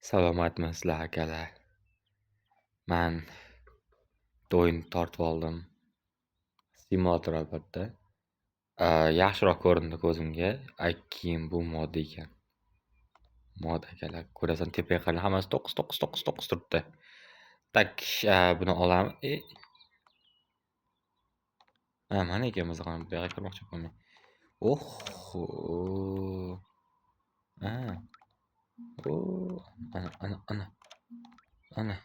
Salomatmisizlar akalar. Man do'yin tortib oldim. Simulator albatta. Yaxshiroq ko'rindi ko'zimga. Keyin bu mod ekan. Mod akalar. Ko'rasan tepaga qarang hammasi 9 turibdi. Tak, buni olamiz. Mana ekan mizg'im. Bu yoqqa kirmoqchi bo'lmay. Oho. Ha. Ana.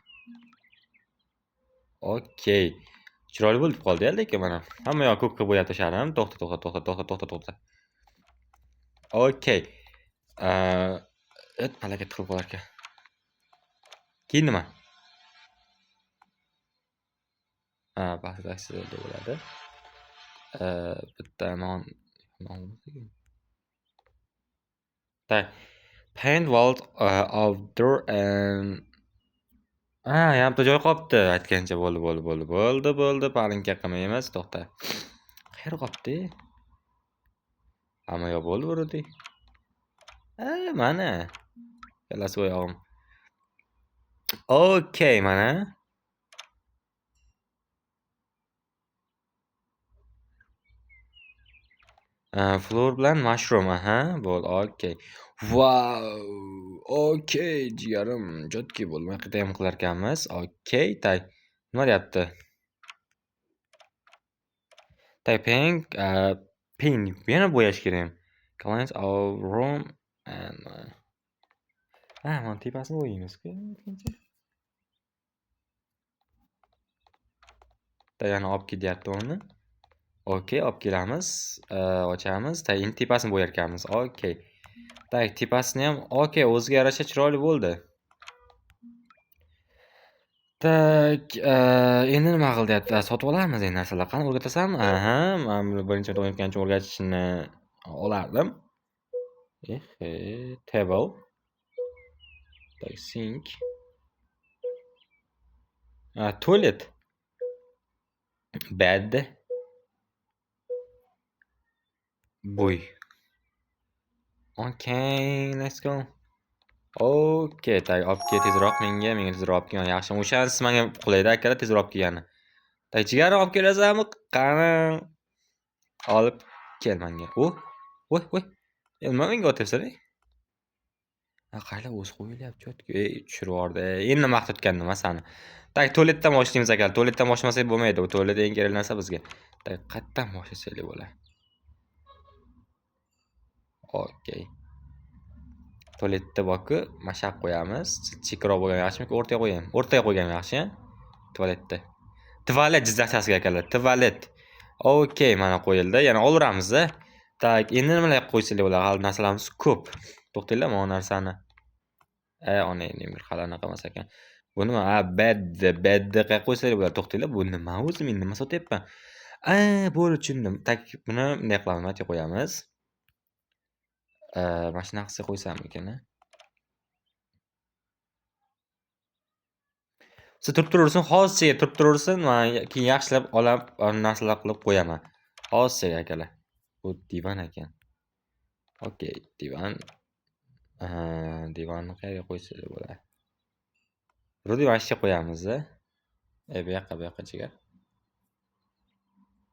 Okay. Chiroyli bo'lib qoldi-ya lekin mana. Hamma yoq ko'kka bo'yab tashladim. To'xta. Okay. Halakat qilib qolar ekan. Keyin nima? Pastda aksiyada bo'ladi. Bitta non tak. Paint walls outdoor and yanimda joy qolibdi. Aytgancha bo'ldi. Palinka qilmay emas, to'xta. Qayerga qolibdi? Hamma yoq bo'ldi vurdi. Mana. Kallasi oyog'im. Okay, mana. Floor bilan mushroom, bo'ldi. Okay. Wow. Okay, jigarim, jotki bo'lmay qayta ham qilar ekanmiz. Okay, tay. Nima deyapti? Typing, paint yana bo'yash kerak. Clients our room and mana tepasini bo'yaymiz-ku. Yana olib ketyapti uni. Okay, olib kelamiz. Ochamiz. Endi tepasini bo'yar ekanmiz. Okay. Tak, tepasini ham okay, o'ziga yarasha chiroyli bo'ldi. Tak, endi nima qilyapti? Sotib olamiz endi narsalar. Qani o'rgatasanmi? Men birinchi o'rgatgancha o'rgatishni olardim. Table. Tak, sink. Toilet. Bed. Boy. Okay, let's go. Okay, tak, olib kel tezroq menga tezroq olib kelgan. Yaxshi. O'shanisi menga qulaydi akalar tezroq olib kelgani. Tak, jigar olib kelasanmi? Qani. Olib kel menga. Voy. Nima menga o'tyapsan? Qaylar o'zi qo'yilyapti jotki. Tushirib yubordi. Endi nima qilib sani. Tak, tualetdan boshlaymiz akalar. Tualetdan boshlamasak bo'lmaydi. Bu tualet eng kerak narsa bizga. Tak, qayerdan boshlasak bo'ladi? Okay. Tualetda boku mashaq qo'yamiz. Chekroq bo'lgan yaxshimi? O'rtaga qo'yaymi? O'rtaga qo'ygan yaxshi, tualetda. Tualet jizzasiga akalar. Tualet. Okay, mana qo'yildi. Yana olaveramiz-da. Tak, endi nimalar qo'ysak bo'ladi? Hali narsalarimiz ko'p. To'xtanglar, mana narsani. Ona endi bir xalanaqa emas ekan. Bu nima? Bedni qayerga qo'ysak bo'ladi? To'xtanglar, bu nima o'zi? Men nima sotyapman? Bo'ldi, tushundim. Tak, buni bunday qilamiz, mana qo'yamiz. Mana shunaqa qilsa qo'ysammikan? Siz turib turaversin, hozircha turib turaversin, men keyin yaxshilab olib narsalar qilib qo'yaman. Hozircha akalar. Bu divan ekan. Okay, divan. Divanni qayerga qo'ysak bo'ladi? Vроде mana shu qo'yamiz-da. Bu yoqqa chigar.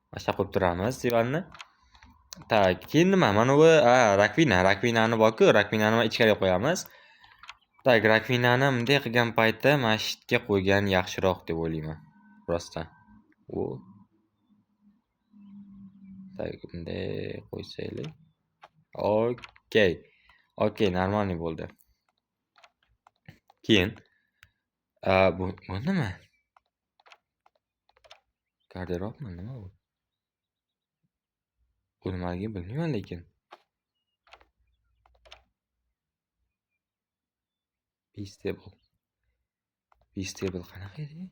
Mana shu qo'yib turamiz divanni. Tak, keyin nima? Mana bu rakvinani borku, rakvinani ichkariga qo'yamiz. Tak, rakvinani bunday qilgan paytda masjidga qo'ygan yaxshiroq deb o'ylayman. Rostdan. Tak, bunday qo'ysaylik. Okay, нормальный bo'ldi. Keyin bu nima? Garderobmi, nima bu? Bu nimaligini bilmayman lekin. Beastable qanaqa edi?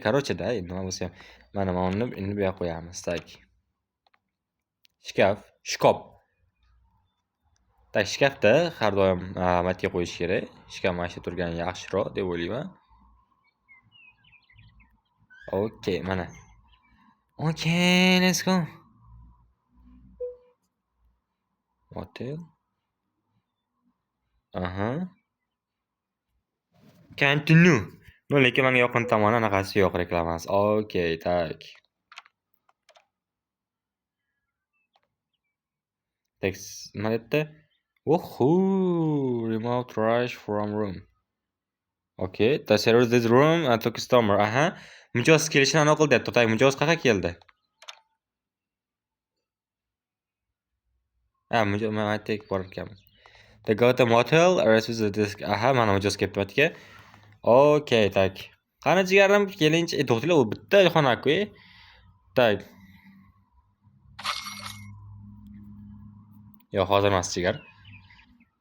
Короче-da, nima bo'lsa ham. Mana uni endi bu yoqqa qo'yamiz. Tak. Shkaf. Tak, shkafda har doim matga qo'yish kerak. Shkaf mana shu turgani yaxshiroq deb o'ylayman. Okay, mana. Okay, let's go. Hotel. Continue. No, lekin menga yoqqan tomoni anaqasi yo'q reklamasi. Okey, tak. Text nima debdi? Remove trash from room. Okay, the server this room and to customer. Aha. Mijoz kelishini aniq qil debdi. Tak, mijoz qayerga keldi? Mijoz men aytib bor ekanman. The got a motel, receives the disk. Aha, mana mijoz kelibdi matga. Okey, tak. Qani jigarim kelinchi, to'xtanglar, u bitta xona-ku. Tak. Yo'q, hozir emas jigar.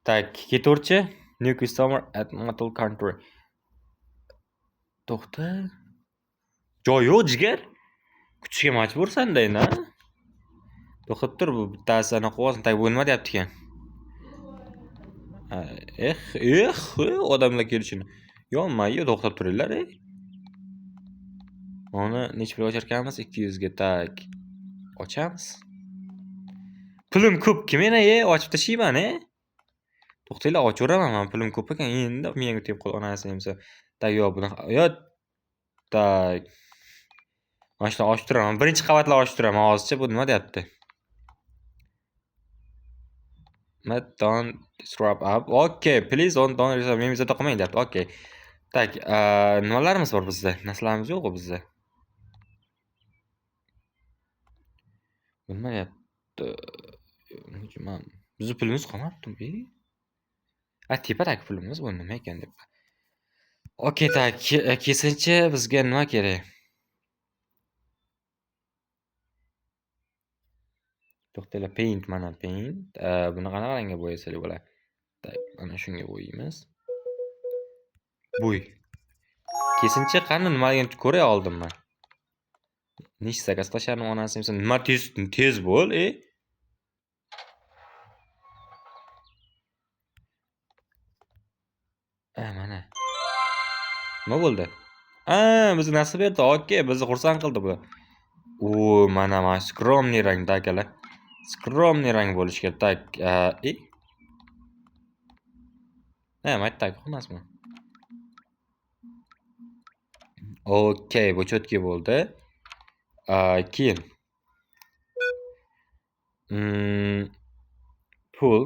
Tak, ketaverchi. New customer at motel country. To'xta. Joy yo'q jigar. Kutishga majbursan-da endi. To'xtab tur, bu bittasi anaqa qog'ozni tak, bu nima deyapti ekan? Odamlar kelishini. Yonma-yu to'xtab turinglar, Uni necha pulga ochar ekanmiz? 200 ga, tak. Ochamiz. Pulim ko'p-ku meni, ochib tashlayman, To'xtanglar, ochaveraman men, pulim ko'p ekan. Endi menga tegib qol onasi emsa. Tak, yo'q, bunaqa. Tak. Mana shuni ochib turaman. Birinchi qavatlar ochib turaman hozircha. Bu nima deyapti? Don't disrupt up. Okay, please don't disrupt. Men bezovta qilmang deyapti. Okay. Tak, nimalarimiz bor bizda? Narsalarimiz yo'q-ku bizda. Nima deyapti? Bizni pulimiz qolmabdi-ku. Tepadagi pulimiz bu nima ekan deb. Okay, tak, kesinchi bizga nima kerak? To'xtanglar, paint, mana paint. Buni qanaqa rangga bo'yasak bo'ladi? Tak, mana shunga bo'yaymiz. Bo'y. Kesinchi qani nimaligini ko'ray oldim men. Nish zakaz tashlarim onasi emsa, nima tez bo'l, mana. Nima bo'ldi? Bizni nasib berdi. Okay, bizni xursand qildi bu. Mana skromniy rangda akalar. Skromniy rang bo'lishi kerak. Tak, maytdagi emasmi? Okay, bu cho'tki bo'ldi. Keyin. Pul.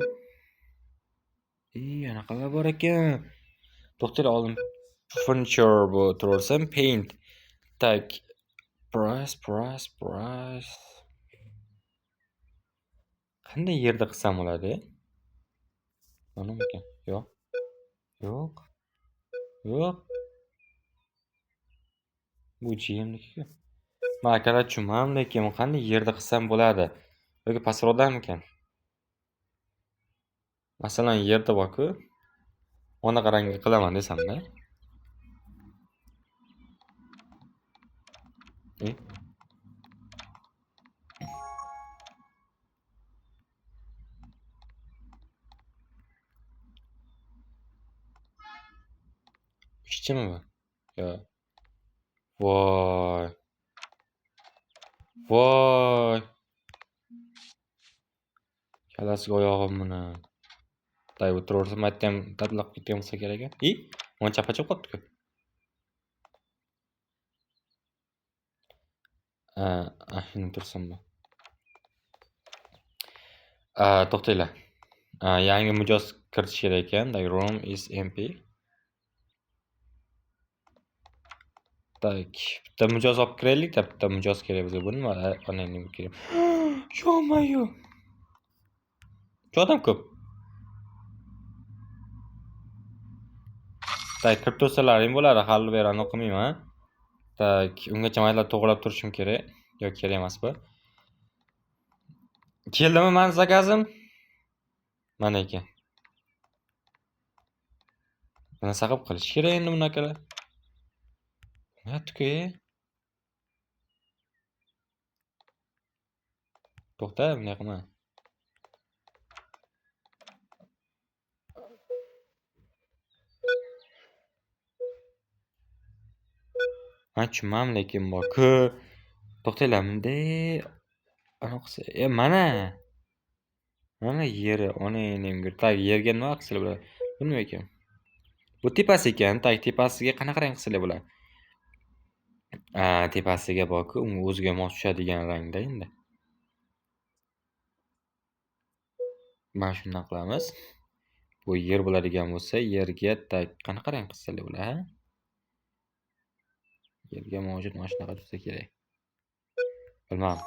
Anaqalar bor ekan. To'xtanglar, oldin furniture bu turaversam, paint. Tak, price. Qanday yerda qilsam bo'ladi? Mana ekan. Yo'q. Bu GM'niki-ku. Men akalar tushunmadim, lekin qanday yerda qilsam bo'ladi? Yoki pastroqdamikan? Masalan, yerda bor-ku. Anaqa rangga qilaman desam-da. Ishchimi bu? Yo'q. Voy. Kalasiga oyog'im buni. Tay o'tiraversam, aytdim, tadlaq ketgan bo'lsa kerak-a? Mana chapachib qolibdi-ku. Shuni tursam bu. To'xtanglar. Yangi mijoz kiritish kerak ekan. The room is empty. Tak, bitta mijoz olib kiraylik, bitta mijoz kerak bizga. Bu nima? Ana nima kerak? Yo-mayo. Odam ko'p. Tak, kirib tursalaring bo'ladi, hali berani o'qimayman. Tak, ungacha maylar to'g'rilab turishim kerak. Yo'q, kerak emas bu. Keldimi meni zakazim? Mana ekan. Buni saqib qilish kerak endi bunaqalar. Nima-ku? To'xta, bunday qilma. Men tushunmadim, lekin bor-ku. To'xtanglar, bunday anaqasi. Mana. Mana yeri, ona enemga. Tak, yerga nima qilsa bo'ladi? Bu nima ekan? Bu tepasi ekan. Tak, tepasiga qanaqa rang qilsalar bo'ladi? Tepasiga borku, unga o'ziga mos tushadigan rangda endi. Mana shunday qilamiz. Bu yer bo'ladigan bo'lsa, yerga tak qanaqa rang qilsalar bo'ladi? Yerga mavjud mana shunaqa tursa kerak. Bilmadim.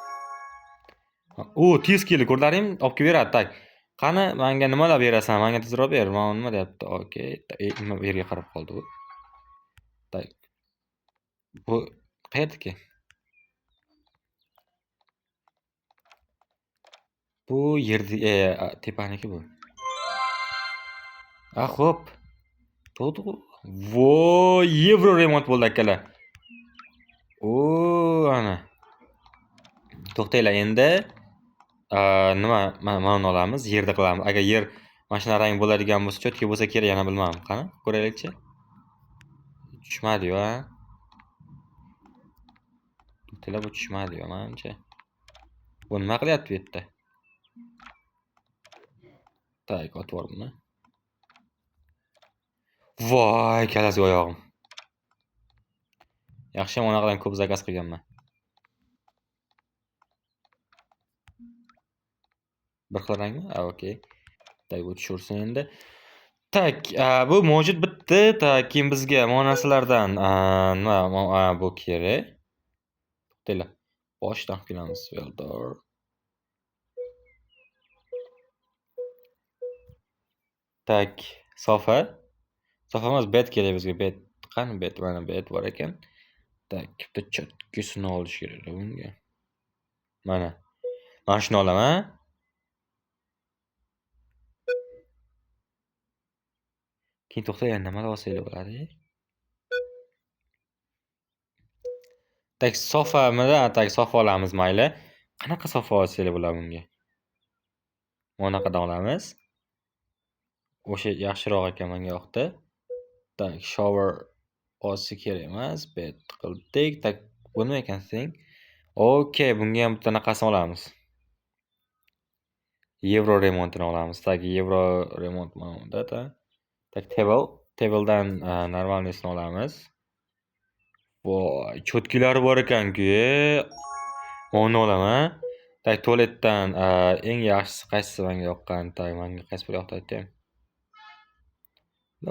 Tez keldi, ko'rlaring? Olib kelib beradi, tak. Qani, menga nimalar berasan? Menga tezroq ber. Mana nima deyapti? Okey. Nima bu yerga qarab qoldi bu? Tak. Bu qayerdaki? Bu yerda tepaniki bu. Xo'p. To'g'ri. Voy, yevro remont bo'ldi akalar. Ana. To'xtanglar endi. Nima mana olamiz, yerda qilamiz. Agar yer mashina rang bo'ladigan bo'lsa, cho'tka bo'lsa kerak, yana bilmadim. Qani, ko'raylikchi. Tushmadi-yu, ha. To'xtanglar, bu tushmadi-yu, menimcha. Bu nima qilyapti bu yerda? Tak, otib yubordim. Voy, kalasiga oyog'im. Yaxshi, onaqadan ko'p zakaz qilganman. Bir xil rangmi? Okey. Tak, bu tushirsin endi. Tak, bu mavjud bitdi. Tak, keyin bizga mana narsalardan nima bu kerak. To'xtanglar. Boshdan qilamiz. Welder. Tak, sofa. Sofa emas, bed kerak bizga, bed. Qani bed? Mana bed bor ekan. Tak, bitta cho'tkisini olish kerak bunga. Mana shuni olaman. Keyin to'xta, yana nimalar olsanglar bo'ladi? Tak, sofamida, tak, sofa olamiz, mayli. Qanaqa sofa olsanglar bo'ladi bunga? Bunaqadan olamiz. O'sha yaxshiroq ekan, menga yoqdi. Tak, shower olsa kerak emas. Bed qildik. Tak, bu nima ekan sen? Okey, bunga ham bitta naqasini olamiz. Yevro remontini olamiz. Tak, yevro remont mana bunda, tak, tabledan normalniysini olamiz. Voy, cho'tkilari bor ekan-ku. Uni olaman. Tak, tualetdan eng yaxshisi qaysisi menga yoqqan? Tak, menga qaysi biri yoqdi aytaymi?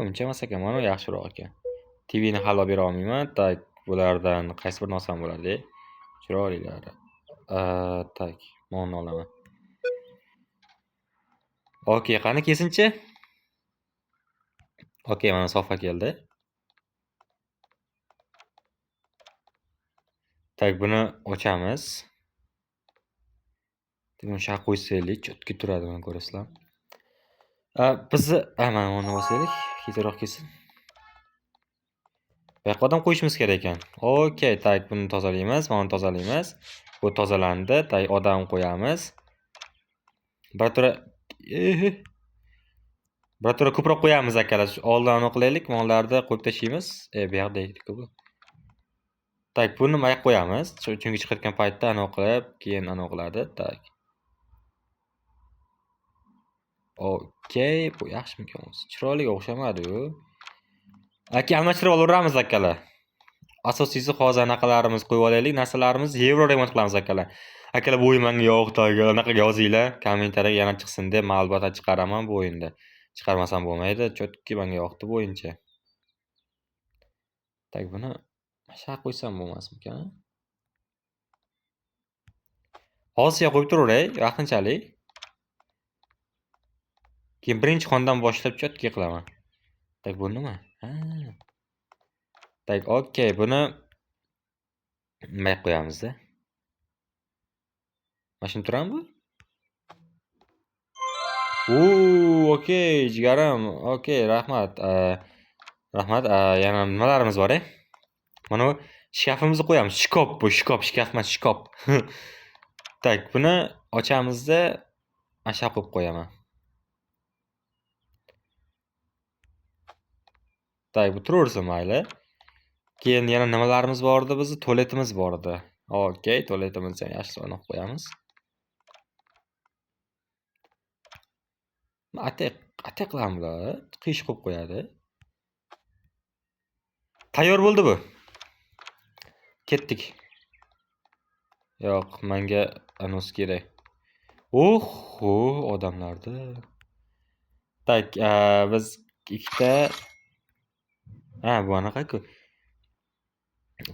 Uncha emas ekan, mana yaxshiroq ekan. TVni hal olib bera olmayman. Tak, bulardan qaysi birini olsam bo'ladi? Chiroylilari. Tak, mana olaman. Okey, qani kesinchi? Okey, mana sofa keldi. Tak, buni ochamiz. Buni sha qo'ysaylik, cho'tka turadi, mana ko'rasizlar. Bizni mana uni bosaylik, tezroq kelsin. Bu yoqqa odam qo'yishimiz kerak ekan. Okey, tak, buni tozalaymiz, mana tozalaymiz. Bu tozalandi. Tak, odam qo'yamiz. Biratura ko'proq qo'yamiz akalar. Oldin uni qilaylik, mollarni qo'yib tashlaymiz. Bu yoqda edi-ku bu. Tak, buni nima qo'yamiz? Chunki chiqayotgan paytda ana qilib, keyin ana qiladi. Tak. Okey, bu yaxshimikan o'zi? Chiroyliga o'xshamadi-yu. Aka, almashtirib olaveramiz akalar. Asosiysi hozir anaqalarimiz qo'yib olaylik, narsalarimizni yevro remont qilamiz akalar. Akalar, bu o'yin menga yoqdi, anaqaga yozinglar, kommentariyaga yana chiqsin deb, men albatta chiqaraman bu o'yinda. Chiqarmasam bo'lmaydi. Chotki menga yoqdi bu o'yincha. Tak, buni sha qo'ysam bo'lmasmikan? Hozircha qo'yib turaveray, vaqtinchalik. Keyin birinchi xondan boshlab chotki qilaman. Tak, bu nima? Tak, okey, buni nima qo'yamiz-da? Mana shuni turadimi bu? Okey, jigarim. Okey, rahmat. Rahmat. Yana nimalarimiz bor-a? Mana bu shkafimizni qo'yamiz. Shkop bu, shkop emas, shkop. Tak, buni ochamizda asha qo'yib qo'yaman. Tak, bu turaversin, mayli. Keyin yana nimalarimiz bor edi bizning? Tualetimiz bor edi. Okey, tualetimizni yaxshi o'rnab qo'yamiz. Atek qilamiz bular. Qiyish qo'yib qo'yadi. Tayyor bo'ldi bu. Ketdik. Yo'q, menga anons kerak. Oho, odamlarni. Tak, biz ikkita bu anaqa-ku.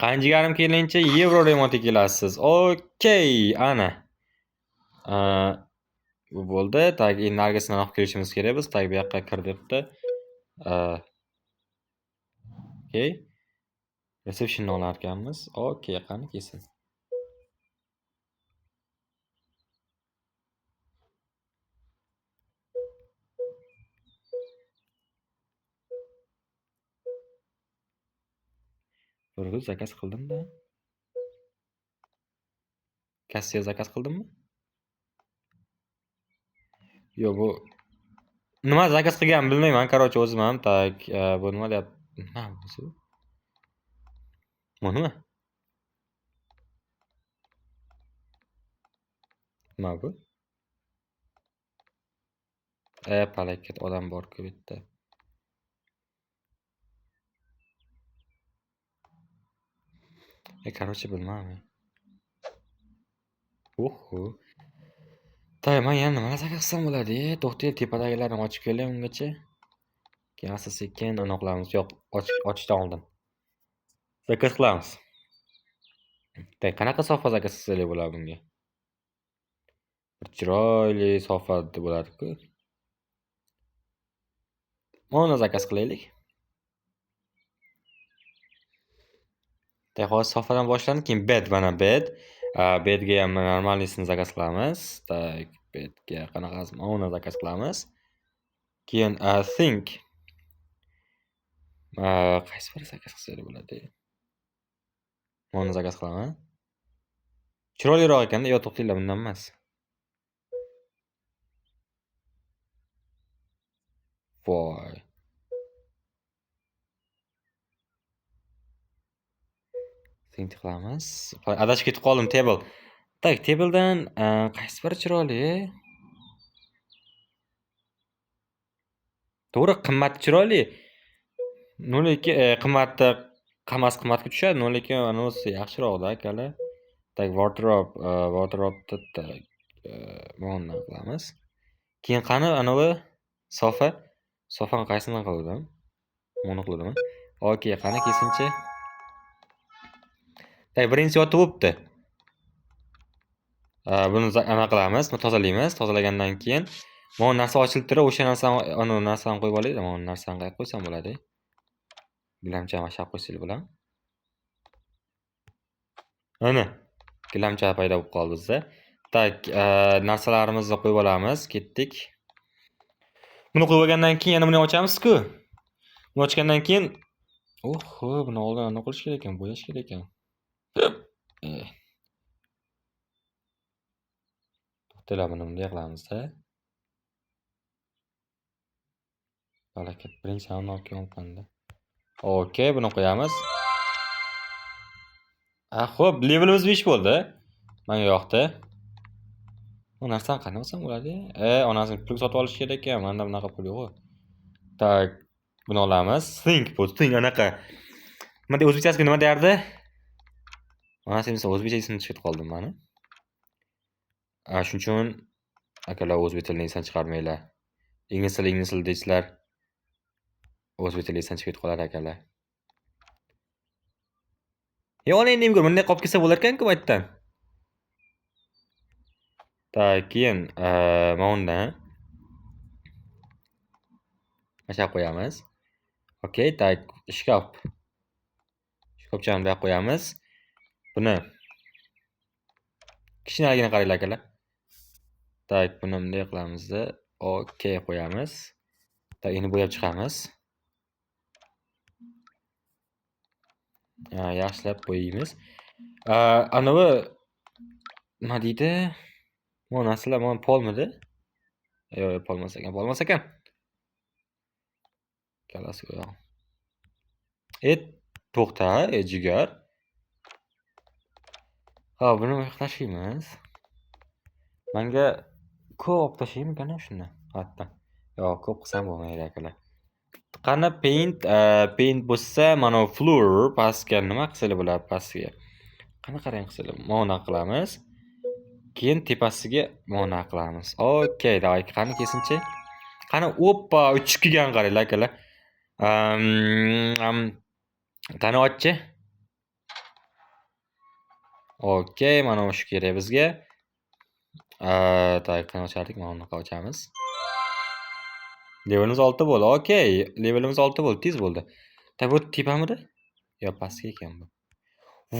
Qanjigarim kelincha yevro remontga kelasiz. Okey, ana. Bu bo'ldi. Tak, endi nargisini olib kelishimiz kerak biz. Tak, bu yoqqa kirdikda. Okey. Receptionni olar ekanmiz. Okey, qani kelsin. Burger zakaz qildim-da. Kassiya zakaz qildimmi? Yo'q, bu nima zakaz qilganimni bilmayman. Короче, o'zim ham tak, bu nima deyapti? Nima bu? Bu nima? Nima bu? Palakat odam bor-ku bu yerda. Короче, bilmayman. Oho. Tay, men yana nimalar zakaz qilsam bo'ladi? To'xtaylik, tepadagilarni ochib kelay ungacha. Keyin asta-sekin aniqlamiz. Yo'q, ochishdan oldin. Zakaz qilamiz. Tay, qanaqa sofa zakaz qilsak bo'ladi bunga? Bir chiroyli sofa bo'ladi-ku. Mana zakaz qilaylik. Tay, hozir sofadan boshlanib, keyin bed, mana bed. Bedga ham normalnisini zakaz qilamiz. Tak, bedga qanaqasi? Mana zakaz qilamiz. Keyin think. Qaysi biri zakaz qilsak bo'ladi? Mana zakaz qilaman. Chiroyliroq ekan-da, yo to'xtanglar, bundan emas. Voy. Think qilamiz. Adashib ketib qoldim, table. Tak, tabledan qaysi biri chiroyli? To'g'ri, qimmat chiroyli. 02 qimmatda qimmatga tushadi. 02 anisi yaxshiroq-da, akalar. Tak, wardrobe tak, mana qilamiz. Keyin qani anavi sofa? Sofani qaysini qildim? Buni qildimmi? Okey, qani kesinchi. Tak, birinchi yotib o'pdi. Buni anaqa qilamiz, tozalaymiz. Tozalagandan keyin mana narsa ochilib turib, o'sha narsani qo'yib olaylik. Mana narsani qo'yib qo'ysam bo'ladi. Gilamcha mashab qo'ysak bo'ladi. Mana gilamcha paydo bo'lib qoldi bizda. Tak, narsalarimizni qo'yib olamiz. Ketdik. Buni qo'yib olgandan keyin yana buni ochamiz-ku. Buni ochgandan keyin oho, buni oldin nima qilish kerak ekan? Bo'yash kerak ekan. To'xtanglar, buni bunday qilamiz-da. Balakat, birinchi hamma olib. Okey, buni qo'yamiz. Xo'p, levelimiz 5 bo'ldi. Menga yoqdi. Bu narsani qanday olsam bo'ladi? Onasini pul sotib olish kerak ekan. Menda bunaqa pul yo'q. Tak, buni olamiz. Think anaqa. Nima o'zbekchasiga nima derdi? Onasi esa o'zbekcha ismini chiqarib qoldim meni. Shuning uchun akalar o'zbek tilini esdan chiqarmanglar. Ingliz tili deysizlar. O'zbek tili esdan chiqib qolar akalar. Ona endi nima bunday qolib kelsa bo'lar ekan-ku bu yerdan. Tak, keyin mana mana qo'yamiz. Okey, tak, shkaf. Shkafchani bu yoqqa qo'yamiz. Buni kichkinaligini qaranglar akalar. Tak, buni bunday qilamiz-da. Okey, qo'yamiz. Tak, endi bo'yab chiqamiz. Yaxshilab qo'yamiz. Anavi nima deydi? Bu narsalar mana polmidi? Yo'q, polmas ekan. Kalasi yo'q. To'xta, jigar. Buni tashlaymiz. Menga ko'p tashlaymikan shuni. Hatto. Yo'q, ko'p qilsam bo'lmaydi akalar. Qani paint bo'lsa, mana floor pastga nima qilsa bo'ladi pastga? Qani qarang qilsa, mana qilamiz. Keyin tepasiga mana qilamiz. Okay, davay, qani kesinchi. Qani oppa uchib kelgan qaranglar akalar. Qani ochchi. Okay, mana shu kerak bizga. Tak, qani ochardik, mana bunaqa ochamiz. Levelimiz 6 bo'ldi. Okay, levelimiz 6 bo'ldi, tez bo'ldi. Tak, bu tepamidi? Yo, pastga ekan bu.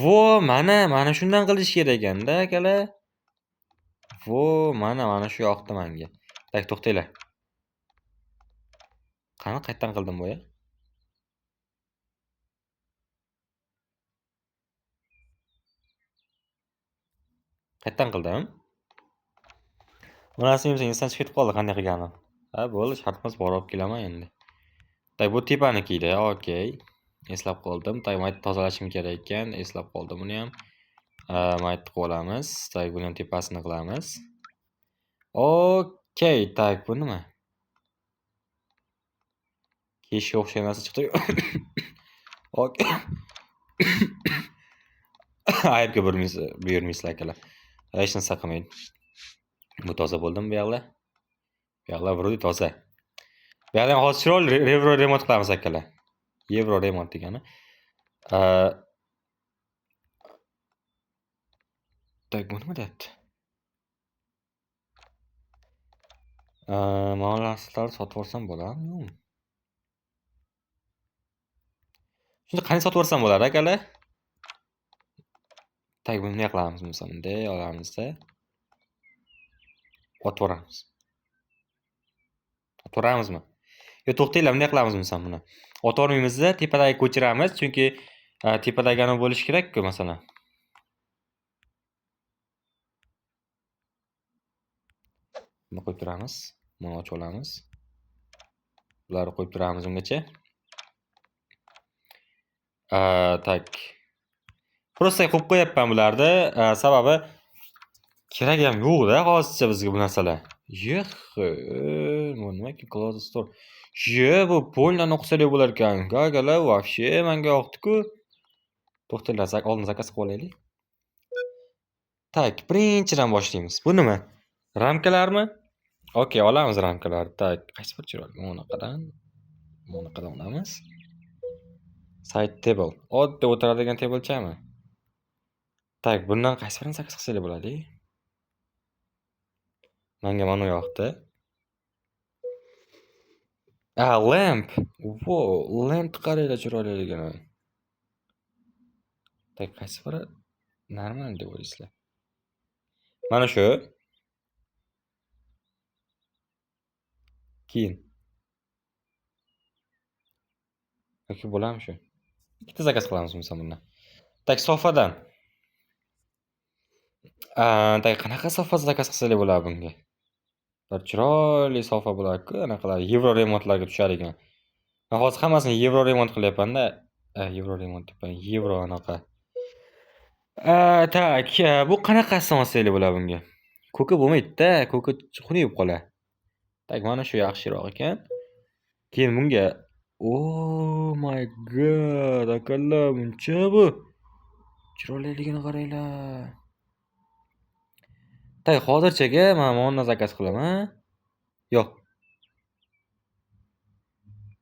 Vo, mana shundan qilish kerak ekanda, akalar. Vo, mana shu yoqdi menga. Tak, to'xtanglar. Qani qayerdan qildim bu ya? Qayerdan qildim? Bunasini esdan chiqib ketib qoldi qanday qilganim. Ha, bo'ldi, shartimiz bor, olib kelaman endi. Tak, bu tepanikida, okey. Eslab qoldim. Tak, mayt tozalashim kerak ekan, eslab qoldim buni ham. Mayt qilib olamiz. Tak, buni ham tepasini qilamiz. Okey, tak, bu nima? Keshga o'xshagan narsa chiqdi. Okey. Aybga buyurmaysizlar akalar. Hech narsa qilmaydi. Bu toza bo'ldimi bu yoqlar? Bu yoqlar vurdi toza. Bu yoqda ham hozir chiroyli Euro remont qilamiz akalar. Euro remont degani. Tak, bu nima deyapti? Mana narsalarni sotib olsam bo'ladimi? Shunda qani sotib olsam bo'ladi akalar? Tak, buni nima qilamiz bo'lsa, bunday olamizda. Otib olamiz. Otib olamizmi? Yo, to'xtanglar, bunday qilamiz bo'lsa buni. Otib olmaymiz-da, tepadagi ko'chiramiz, chunki tepadagi bo'lish kerak-ku, masalan. Buni qo'yib turamiz. Buni ochib olamiz. Bularni qo'yib turamiz ungacha. Tak. Prosta qo'yib qo'yapman bularni. Sababi kerak ham yo'q-da hozircha bizga bu narsalar. Bu nima-ki, close store. Bu polni o'qisalar bo'lar ekan. Gagalar вообще menga yoqdi-ku. To'xtanglar, oldin zakaz qilib olaylik. Tak, birinchidan boshlaymiz. Bu nima? Ramkalarmi? Okay, olamiz ramkalarni. Tak, qaysi bir chiroyli? Bunaqadan olamiz. Side table. Oddiy o'tiradigan tabelchami? Tak, bundan qaysi birini zakaz qilsak bo'ladi? Menga mana yoqdi. Lamp. Wow, lamp qaranglar chiroyliligini. Tak, qaysi biri normal deb o'ylaysizlar? Mana shu. Keyin. Yoki bo'ladimi shu? Ikkita zakaz qilamiz bo'lsa bundan. Tak, sofadan. Tak, qanaqa sofa zakaz qilsak bo'ladi bunga? Bir chiroyli sofa bo'lar-ku, anaqalar Euro remontlarga tushadigan. Men hozir hammasini Euro remont qilyapman-da. Euro remont debman, Euro anaqa. Tak, bu qanaqasini olsak bo'ladi bunga? Ko'ki bo'lmaydi-da, ko'ki xunuk qoladi. Tak, mana shu yaxshiroq ekan. Keyin bunga oh my god, akalar, buncha bu. Chiroyliligini qaranglar. Tak, hozirchaga men mana zakaz qilaman. Yo'q.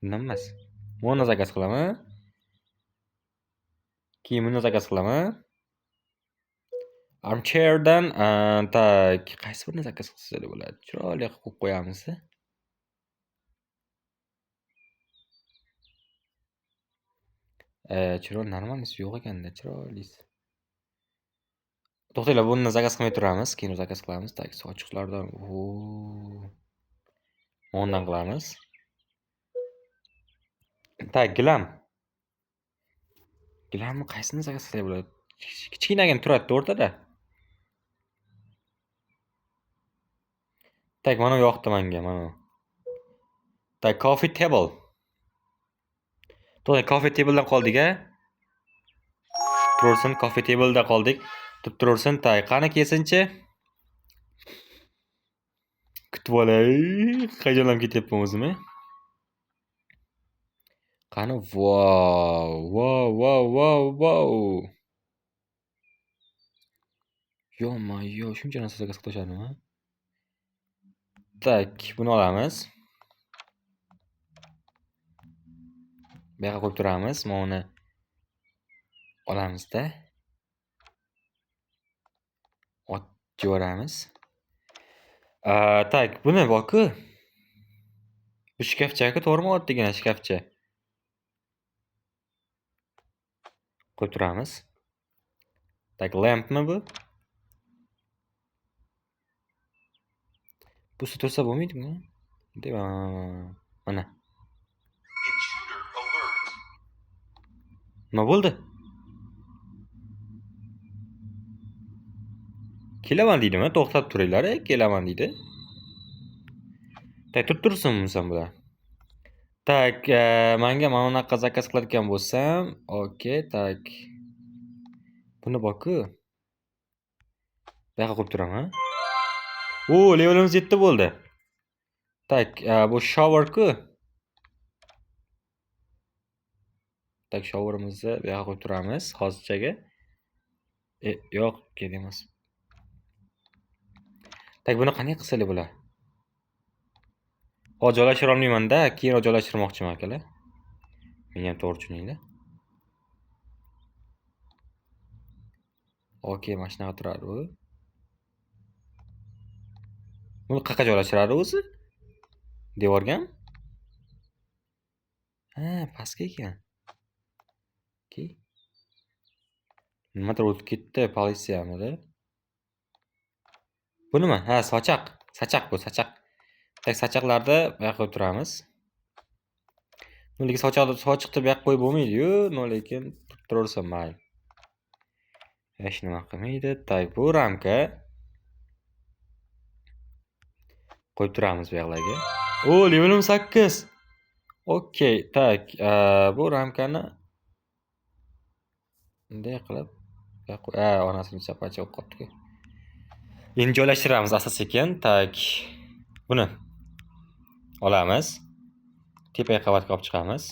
Bundan emas. Mana zakaz qilaman. Keyin buni zakaz qilaman. Armchairdan tak, qaysi birini zakaz qilsak bo'ladi? Chiroyli qilib qo'yib qo'yamiz. Chiroyli normalisi yo'q ekanda, chiroylisi. To'xtanglar, buni zakaz qilmay turamiz, keyin zakaz qilamiz. Tak, sochiqlardan. Ondan qilamiz. Tak, gilam. Gilamni qaysini zakaz qilsak bo'ladi? Kichkinagina turadi o'rtada. Tak, mana yoqdi menga, mana. Tak, coffee table. To'g'ri, coffee tabledan qoldik-a? Tursin, coffee tabledan qoldik. Tursin, tak, qani kesinchi? Kutib olay. Hayajonlanib ketyapman o'zim. Qani, vau. Yo-mayo, shuncha narsa zakaz qilishadimi? Tak, buni olamiz. Bu yoqqa qo'yib turamiz. Mana uni olamizda. Otib yuboramiz. Tak, buni boku. Bu shkafchaki to'g'rimi? Oddiygina shkafcha. Qo'yib turamiz. Tak, lampmi bu? Bu tursa bo'lmaydimi? Mana. Nima bo'ldi? Kelaman deydimi? To'xtab turinglar, kelaman deydi. Tak, tursinmi sen bular? Tak, menga mana bunaqa zakaz qiladigan bo'lsam, okey, tak. Buni boku. Bu yoqqa qo'yib turaman. Levelimiz 7 bo'ldi. Tak, bu shower-ku. Tak, showerimizni bu yoqqa qo'yib turamiz hozirchaga. Yo'q, kerak emas. Tak, buni qanday qilsalar bo'lar? Hozir joylashtirib olmayman-da, keyinroq joylashtirmoqchiman akalar. Meni ham to'g'ri tushuninglar. Okey, mana shunaqa turadi u. Buni qayerga joylashtiradi o'zi? Devorgami? Pastga ekan. Okey. Nimadir o'tib ketdi, politsiyamidi? Bu nima? Sochoq. Sochoq bu, sochoq. Tak, sochoqlarni bu yoqqa qo'yib turamiz. Lekin sochiqni bu yoqqa qo'yib bo'lmaydi-yu, lekin turaversa mayli. Hech nima qilmaydi. Tak, bu ramka. Qo'yib turamiz bu yoqlarga. Levelim 8. Okey, tak, bu ramkani bunday qilib, onasini chapacha o'qib qolibdi-ku. Endi joylashtiramiz asta-sekin. Tak, buni olamiz. Tepaga qavatga olib chiqamiz.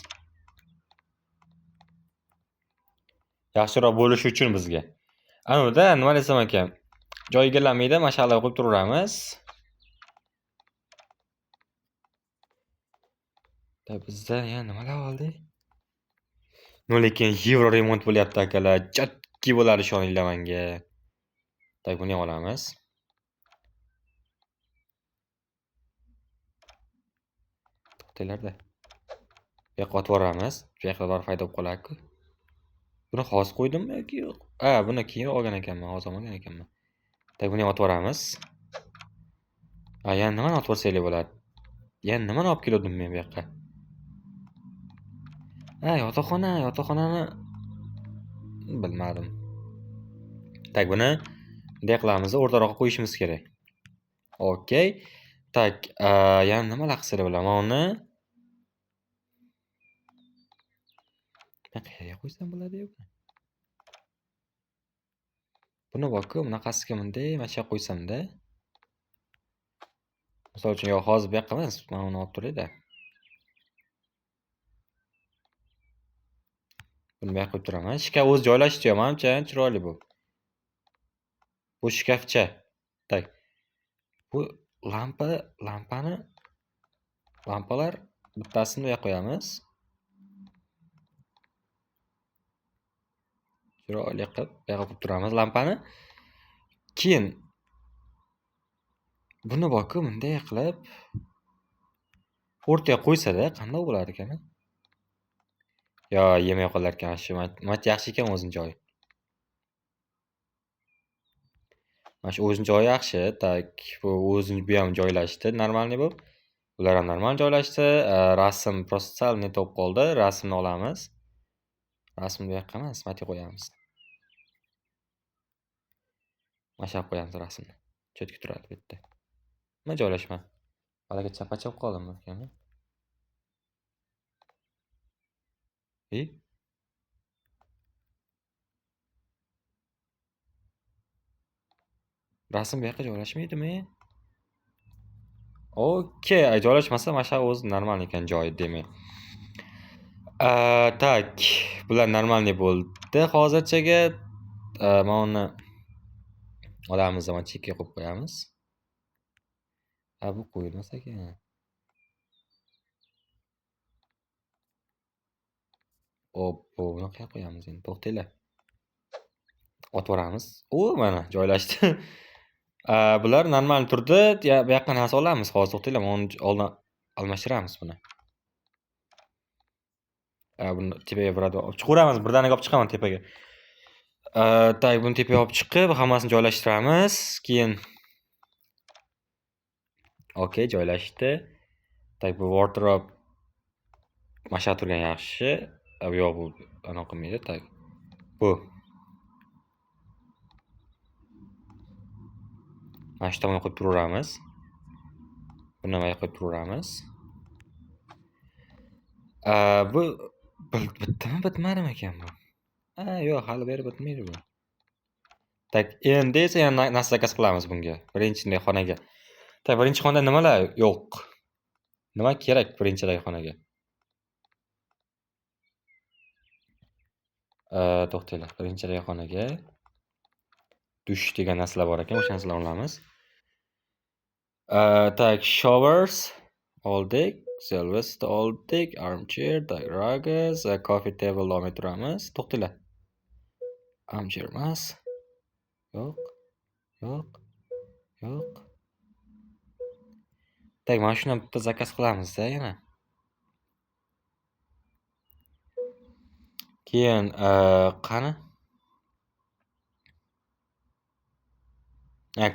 Yaxshiroq bo'lishi uchun bizga. Anoda nima desam ekan? Joy egallanmaydi, mana shu yerga qo'yib turaveramiz. Tak, bizda yana nimalar oldi? Lekin yevro remont bo'lyapti akalar. Jatki bo'ladi, ishoninglar menga. Tak, buni ham olamiz. To'xtanglar-da. Bu yoqqa otib yuboramiz. Bu yoqda Wi-Fi bo'lib qoladi-ku. Buni hozir qo'ydimmi yoki yo'q? Buni keyin olgan ekanman, hozir olmagan ekanman. Tak, buni ham otib yuboramiz. Yana nimani otib yuborsanglar bo'ladi? Yana nimani olib keldim men bu yoqqa? Yotoqxonani bilmadim. Tak, buni bunday qilamiz, o'rtaroqqa qo'yishimiz kerak. Okey. Tak, yana nimalar qilsalar bo'ladi? Mana uni qayerga qo'ysam bo'ladi-yu? Buni boku, bunaqasiga bunday mana shu yoqqa qo'ysam-da. Misol uchun, yo'q, hozir bu yoqqa emas, mana uni olib turay-da. Buni bu yoqqa qo'yib turaman. Shkaf o'zi joylashdi, menimcha chiroyli bu. Bu shkafcha. Tak. Bu lampalar bittasini bu yoqqa qo'yamiz. Chiroyli qilib bu yoqqa qo'yib turamiz lampani. Keyin buni boku bunday qilib o'rtaga qo'ysa-da, qanday bo'lar ekan? Yo, yemay qolar ekan shu. Mana yaxshi ekan o'zining joyi. Mana shu o'zining joyi yaxshi. Tak, bu o'zining bu ham joylashdi, normalniy bu. Ular ham normal joylashdi. Rasm prosta sal net bo'lib qoldi. Rasmni olamiz. Rasmni bu yoqqa emas, matga qo'yamiz. Mana shu yoqqa qo'yamiz rasmni. Cho'tki turadi bu yerda. Nima joylashma? Haliga chapacha bo'lib qoldimmi ekan? Rasm bu yoqqa joylashmaydimi? Okey, joylashmasa mana shu o'zi normal ekan joyi, demak. Tak, bular normalniy bo'ldi hozirchaga. Mana uni olamiz, zaman chekka qo'yib qo'yamiz. Bu qo'yilmas ekan. Oppo, buni qayerga qo'yamiz endi? To'xtanglar. Otib yuboramiz. Mana joylashdi. Bular normal turdi. Bu yoqqa narsa olamiz hozir. To'xtanglar, uni oldin almashtiramiz buni. Buni tepaga birada olib chiqaveramiz. Birdaniga olib chiqaman tepaga. Tak, buni tepaga olib chiqib, hammasini joylashtiramiz. Keyin okey, joylashdi. Tak, bu wardrobe masha turgan yaxshi. Yo'q, bu anaqa qilmaydi. Tak. Bu mana shu tomonga qo'yib turaveramiz. Buni nimaga qo'yib turaveramiz? Bu bitdimi, bitmadimi ekan bu? Yo'q, hali beri bitmaydi bu. Tak, endi esa yana narsa zakaz qilamiz bunga. Birinchi xonaga. Tak, birinchi xonada nimalar yo'q? Nima kerak birinchidagi xonaga? To'xtanglar. Birinchidagi xonaga dush degan narsalar bor ekan, o'sha narsalarni olamiz. Tak, showers oldik, Silvestre oldik, armchair, rugs, coffee table olmay turamiz. To'xtanglar. Armchair emas. Yo'q. Tak, mana shuni bitta zakaz qilamiz-da yana. Keyin qani?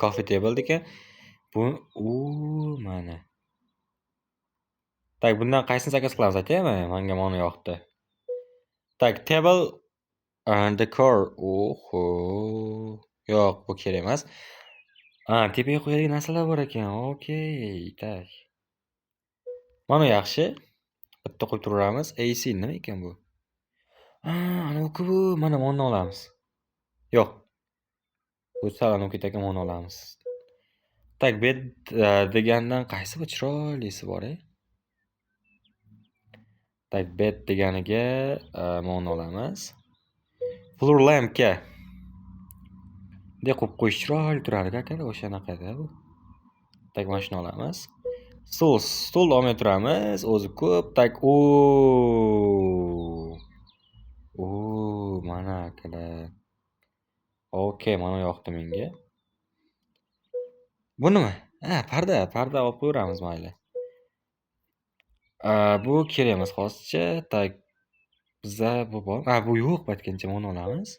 Coffee table ekan. Bu mana. Tak, bundan qaysini zakaz qilamiz aytaymi? Menga mana yoqdi. Tak, table decor. Oho. Yo'q, bu kerak emas. Tepaga qo'yadigan narsalar bor ekan. Okey, tak. Mana yaxshi. Bitta qo'yib turaveramiz. AC nima ekan bu? Anavi bu. Mana buni olamiz. Yo'q. Bu salon ekan, buni olamiz. Tak, bed degandan qaysi bir chiroylisi bor-a? Tak, bed deganiga mana olamiz. Floor lampga bunday qo'yib qo'yish chiroyli turadi aka, o'shanaqada bu. Tak, mana shuni olamiz. Stul olmay turamiz. O'zi ko'p. Tak, mana akalar. Okey, mana yoqdi menga. Bu nima? Parda olib qo'yamiz mayli. Bu kerak emas hozircha. Tak, bizda bu bor. Bu yo'q, aytgancha buni olamiz.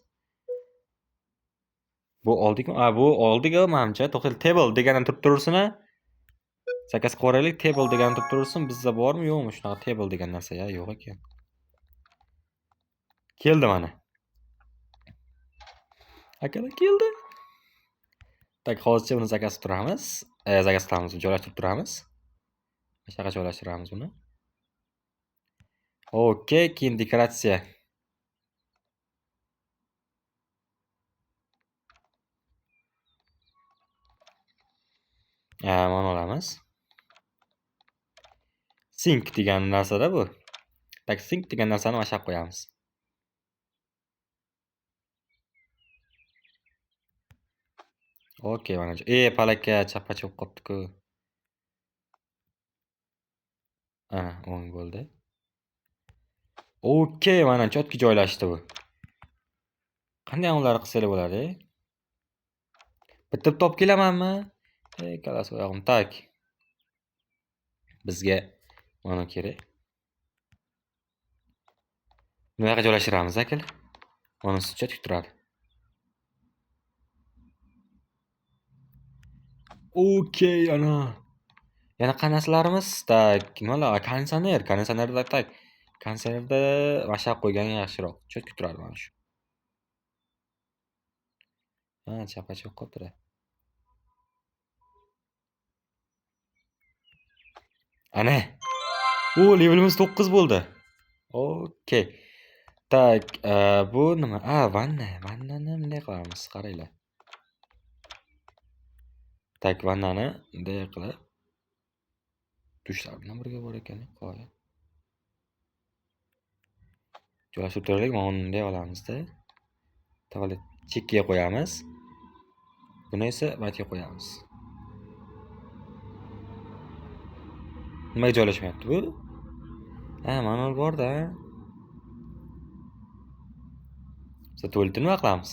Bu oldikmi? Bu oldik, menimcha. To'xta, table deganini turib tursin-a. Zakaz qilib table deganini turib tursin. Bizda bormi, yo'qmi shunaqa table degan narsa? Yo'q ekan. Keldi mana. Akalar keldi. Tak, hozircha buni zakaz turamiz. Zakaz qilamiz, joylashtirib turamiz. Mana shunaqa joylashtiramiz buni. Okey, keyin dekoratsiya. Mana olamiz. Sink degan narsada bu. Tak, sink degan narsani mana shu yerga qo'yamiz. Okey, mana. Palaka chappacha bo'lib qopti-ku. O'ng bo'ldi. Okey, mana chotki joylashdi bu. Qanday ularni qilsanglar bo'ladi? Bitta top kelamanmi? Kalasi oyog'im. Tak. Bizga mana kerak. Buni yoqqa joylashtiramiz akalar. Mana sutcha tik turadi. Okey, ana. Yana qanaqalarimiz? Tak, nimalar? Konditsionerda tak. Konditsionerda mashaq qo'ygan yaxshiroq. Chotki turadi mana shu. Chappacha bo'lib qoldi. Ana. Levelimiz 9 bo'ldi. Okey. Tak, bu nima? Vanna. Vannani bunday qilamiz, qaranglar. Tak, vannani bunday qilib dushlar bilan birga bor ekan, qo'y. Joylashtirib turaylik. Mana bunday olamizda. Tuvalet chekkaga qo'yamiz. Buni esa maytga qo'yamiz. Nimaga joylashmayapti bu? Ha, manual bor-da. Biz tuvaletni nima qilamiz?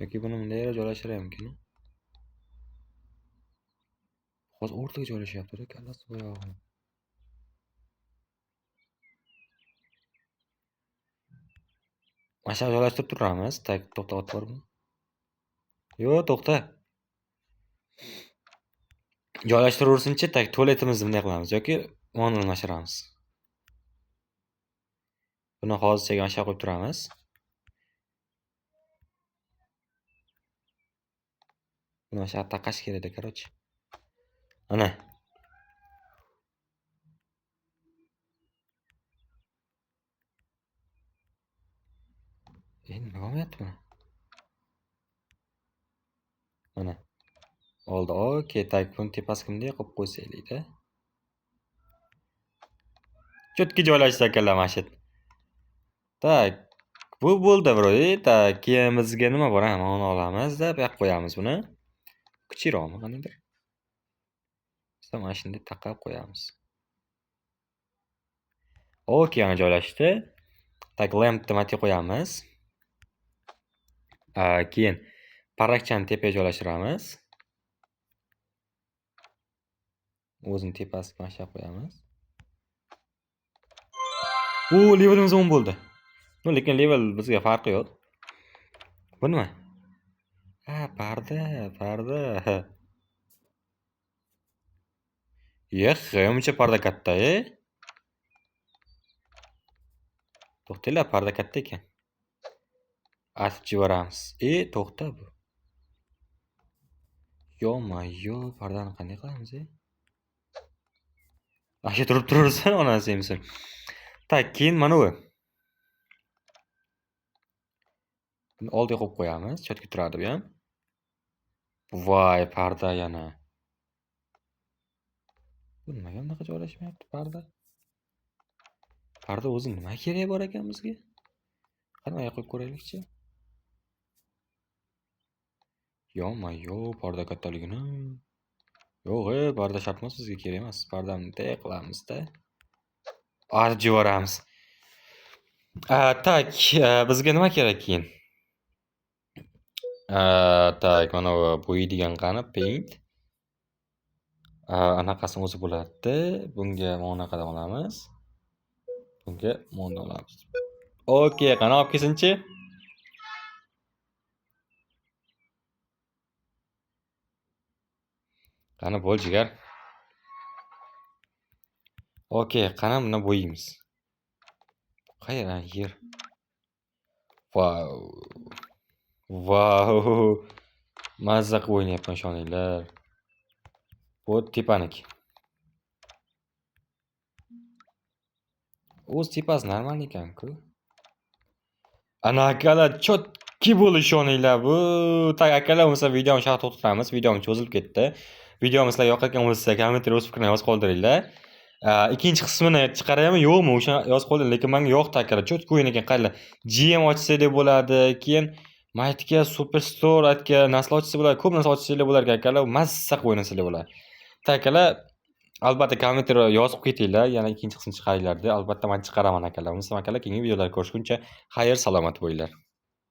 Yoki buni bunday joylashtirib mumkin. Hozir o'rtaga joylashyapti-da, kallasi bo'yog'i. Mana shu joylashtirib turamiz. Tak, to'xtatib bormi? Yo'q, to'xta. Joylashtiravursinchi, tak tualetimizni bunday qilamiz yoki manuallashtiramiz. Buni hozircha mana shu qo'yib turamiz. Buni mana shu taqash kerak edi, короче. Ana. Nima bo'lyapti buni? Mana. Oldi. Okey, tak, buni tepasiga bunday qo'yib qo'ysaylik-da. Cho'tki joylashdi akalar mana shu. Tak. Bu bo'ldi, bro'y. Tak, keyin bizga nima bor? Mana uni olamiz-da, bu yoqqa qo'yamiz buni. Kichikroqmi qaniydir? Mana shunday taqab qo'yamiz. Okey, yana joylashdi. Tak, lampni matiga qo'yamiz. Keyin parrakchani tepaga joylashtiramiz. O'zini tepasiga mana shu qo'yamiz. Levelimiz 10 bo'ldi. Lekin level bizga farqi yo'q. Bu nima? Parda. Uncha parda katta-a? To'xtanglar, parda katta ekan. Atib chivaramiz. To'xta bu. Yo-mayo, pardani qanday qilamiz-a? Asha turib turursan, onasi emsin. Tak, keyin mana bu. Buni oldiga qo'yib qo'yamiz. Chotga turadi bu ham. Voy, parda yana. Bu nimaga bunaqa joylashmayapti parda? Parda o'zi nima kerak bor ekan bizga? Qanaqa qo'yib ko'raylikchi. Yo-mayo, parda kattaligini. Yo'q, parda shart emas, bizga kerak emas. Pardani bunday qilamiz-da. Artib yuboramiz. Tak, bizga nima kerak keyin? Tak, mana bu bo'yaydigan qani, paint. Anaqasi o'zi bo'ladi. Bunga mana bunaqadan olamiz. Bunga mana olamiz. Okey, qani olib kelsinchi? Qani bo'l jigar. Okey, qani buni bo'yaymiz. Qayerdan yer? Vau. Mazza qilib o'ynayapman shoninglar. Bu tepaniki. O'z tepasi normal ekan-ku. Ana akalar chotki bo'lish shoninglar bu. Tak, akalar bo'lsa videoni shu yerda to'xtatamiz. Videomiz cho'zilib ketdi. Videomiz sizlarga yoqqan bo'lsa, kommentariyga o'z fikrlaringizni yozib qoldiringlar. Ikkinchi qismini chiqaraymi, yo'qmi? O'sha yozib qoldiring, lekin menga yoqdi akalar. Chotki o'yin ekan, qaylar. GM ochsanglar bo'ladi, keyin Maytga Superstore atga nasl ochsa bo'ladi, ko'p narsa ochsanglar bo'lar ekan akalar. Mazza qilib o'ynasanglar bo'ladi. Tak, akalar, albatta kommentariyga yozib ketinglar, yana ikkinchi qismini chiqaringlar deb. Albatta men chiqaraman akalar. Unisi akalar, keyingi videolarda ko'rishguncha xayr, salomat bo'linglar.